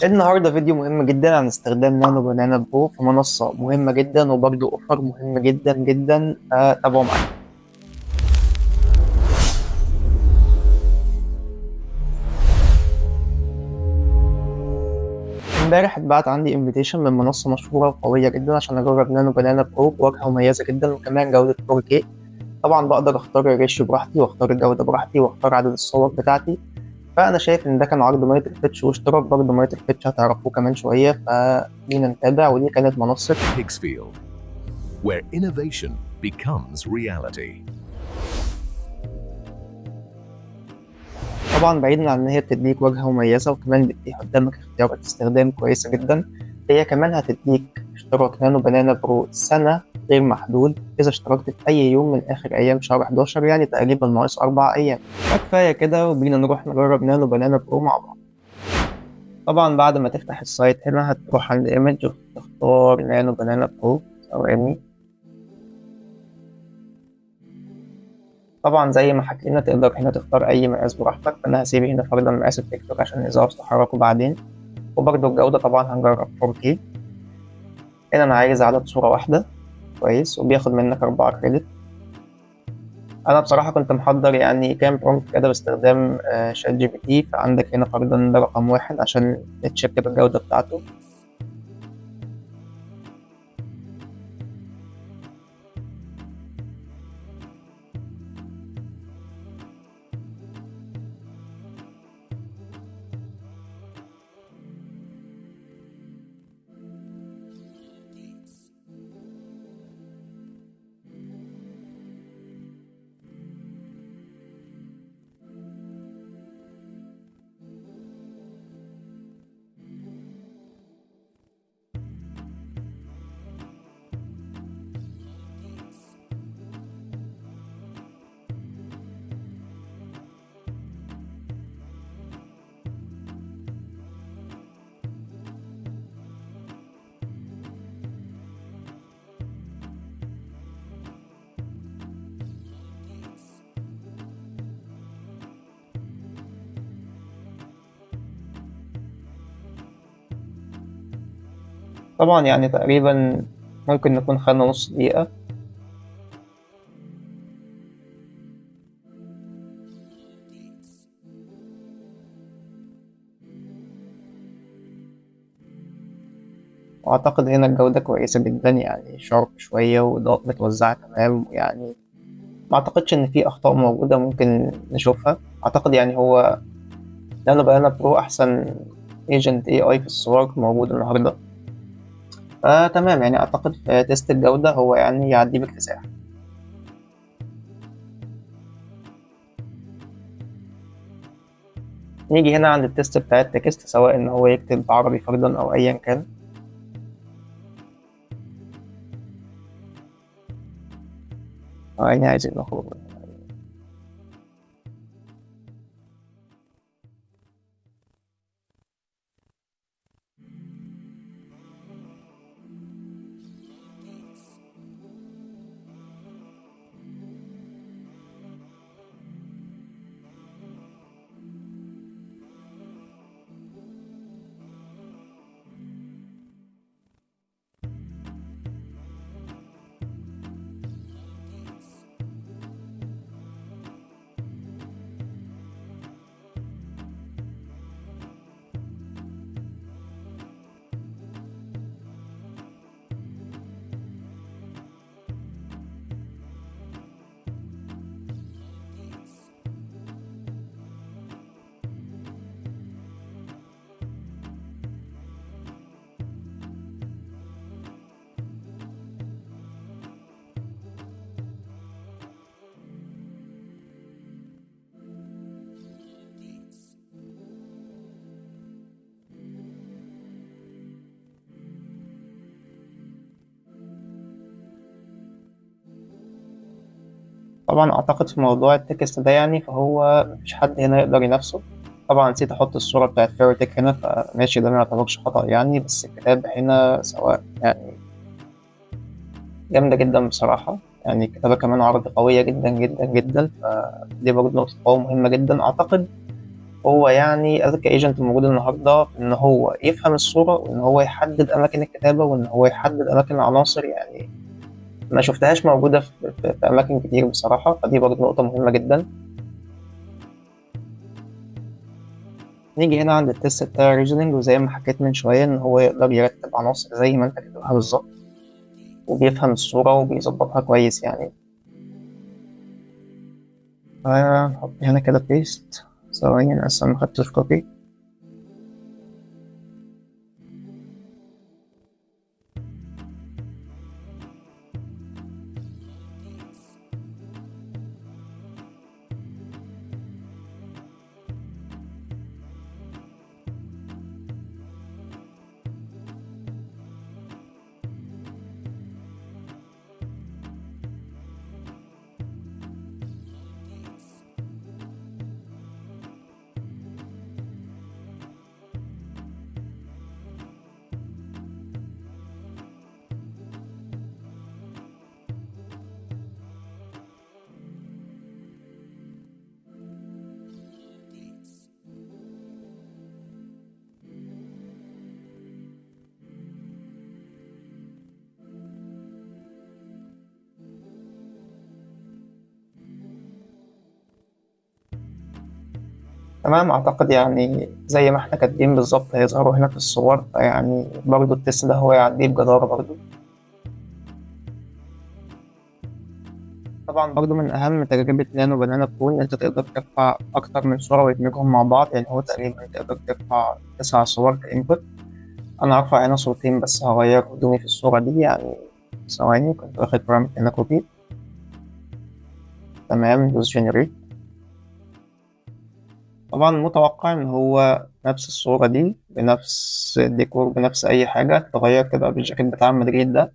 النهارده فيديو مهم جدا عن استخدام نانو بنانا برو في منصة مهمة جدا وبرضه اوفر مهم جدا جدا، تابعوا معايا. امبارح اتبعت عندي انفيتيشن من منصة مشهورة وقوية جدا عشان اجرب نانو بنانا برو بواجهة مميزة جدا وكمان جودة 4K. طبعا بقدر اختار الريشيو براحتي واختار الجودة براحتي واختار عدد الصور بتاعتي. فانا شايف ان ده كان عرض مايتل فيتش واشتراك برضه مايتل فيتش هتعرفوه كمان شوية، فلينا نتابع. ودي كانت منصة Higgsfield, where innovation becomes reality. طبعا بعيدا عن ان هي بتديك واجهة مميزة وكمان بتديك قدامك اختيارات استخدام كويسة جدا، هي كمان هتديك اشتراك نانو بنانا برو سنة غير محدود إذا اشتركت في أي يوم من آخر أيام شهر 11، يعني تقريبا ناقص 4 أيام. فكفاية كده وبينا نروح نجرب نانو بنانا برو مع بعض. طبعا بعد ما تفتح السايت هنا هتروح عند ايمج وتختار نانو بنانا برو. ثواني. طبعا زي ما حكينا تقدر هنا تختار أي مقاس براحتك، فأنا هسيب هنا فرضا مقاس التيك توك عشان يظهر تحركه بعدين. وبرضه الجودة طبعا هنجرب 4K. هنا أنا عايز عدد صورة واحدة. كويس، وبياخد منك 4 كريدت. أنا بصراحة كنت محضر يعني كام برومبت كده باستخدام شات جي بي تي، فعندك هنا فرضا ده رقم واحد عشان تتشيك بالجودة بتاعته. طبعا يعني تقريبا ممكن نكون خدنا نص دقيقة. وأعتقد هنا الجودة كويسة جدا، يعني شارب شوية وإضاءة متوزعة تمام يعني. ما أعتقدش إن في أخطاء موجودة ممكن نشوفها. أعتقد يعني هو نانو بنانا برو أحسن ايجنت اي اي في الصور موجود النهاردة. تمام، يعني أعتقد في تيست الجودة هو يعني يعدي باكتساح. نيجي هنا عند التيست بتاع التكست، سواء إن هو يكتب عربي فرضا أو أيا كان. يعني عايزين نخرج. طبعا أعتقد في موضوع التكست ده يعني فهو مفيش حد هنا يقدر ينافسه. طبعا نسيت أحط الصورة بتاعت فيرتك هنا، فماشي ده ما يعتبرش خطأ يعني، بس الكتاب هنا سواء يعني جامدة جدا بصراحة. يعني الكتابة كمان عرض قوية جدا جدا جدا، فدي برضه نقطة قوة مهمة جدا. أعتقد هو يعني اذكى ايجنت موجود النهارده ان هو يفهم الصوره، وان هو يحدد اماكن الكتابه، وان هو يحدد اماكن العناصر. يعني ما شفتهاش موجوده في اماكن كتير بصراحه، فدي برضه نقطه مهمه جدا. نيجي هنا عند التست بتاع الريزونينج، وزي ما حكيت من شويه ان هو يقدر يرتب عناصر زي ما انت كاتبها بالظبط، وبيفهم الصوره وبيظبطها كويس يعني. هنحط هنا كده بيست. ثواني انا اصلا مخدتش كوبي. تمام، اعتقد يعني زي ما احنا كاتبين بالظبط هيظهروا هنا في الصور، فيعني برضو التست ده هو يعديه بجدارة برضو. طبعا برضو من اهم تجربة نانو بنانا برو ان انت تقدر ترفع اكتر من صورة وتدمجهم مع بعض. يعني هو تقريبا تقدر ترفع 9 صور كإنبوت. انا هرفع هنا صورتين بس، هغير هدومي في الصورة دي يعني. ثواني، كنت واخد برامج هنا كوبي. تمام، دوس جنريت. طبعا متوقع ان هو نفس الصورة دي بنفس الديكور بنفس اي حاجة تغير كده بالجاكيت بتاع مدريد ده.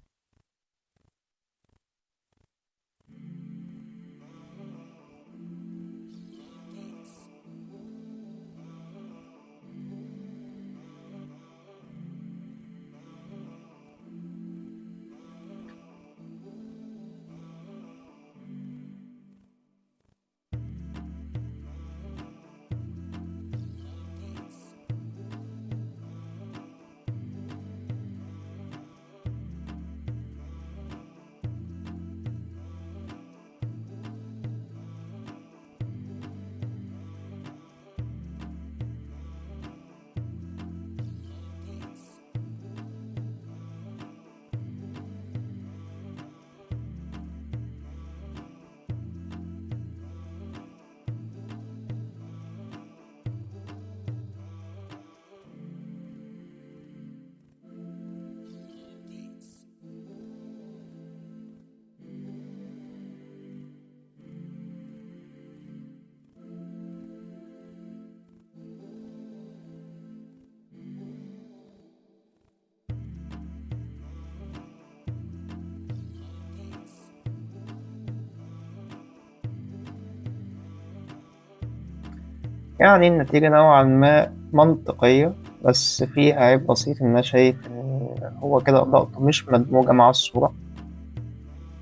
يعني النتيجة نوعا ما منطقية، بس فيها عيب بسيط إن أنا شايف إن هو كده إضاءته مش مدموجة مع الصورة.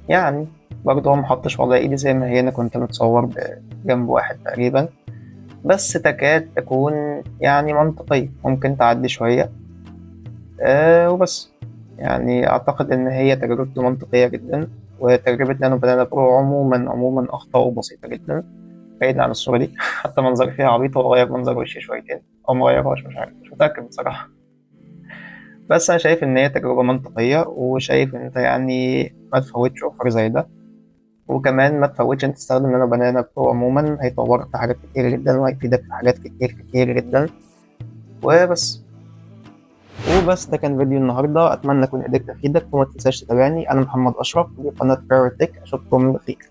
يعني برضه هو محطش وضع إيدي زي ما هي، أنا كنت متصور بجنب واحد تقريبا، بس تكاد تكون يعني منطقية، ممكن تعدي شوية. وبس. يعني أعتقد إن هي تجربته منطقية جدا. وتجربة نانو بنانا برو عموما أخطاء بسيطة جدا، بعيد عن الصورة دي. حتى منظري فيها عبيط، وغير منظر وشي شويتين أو مغيرهاش، مش عارف، مش متأكد بصراحة. بس أنا شايف إن هي تجربة منطقية، وشايف إن أنت يعني ما تفوتش أوفر زي ده. وكمان ما تفوتش أنت تستخدم نانو بنانا برو عموما، هيطورك في حاجات كتير جدا وهيفيدك في حاجات كتير كتير جدا. وبس. ده كان فيديو النهاردة، أتمنى أكون قدرت أفيدك. وما تنساش تتابعني، أنا محمد أشرف، دي قناة كارتك. أشوفكم بخير.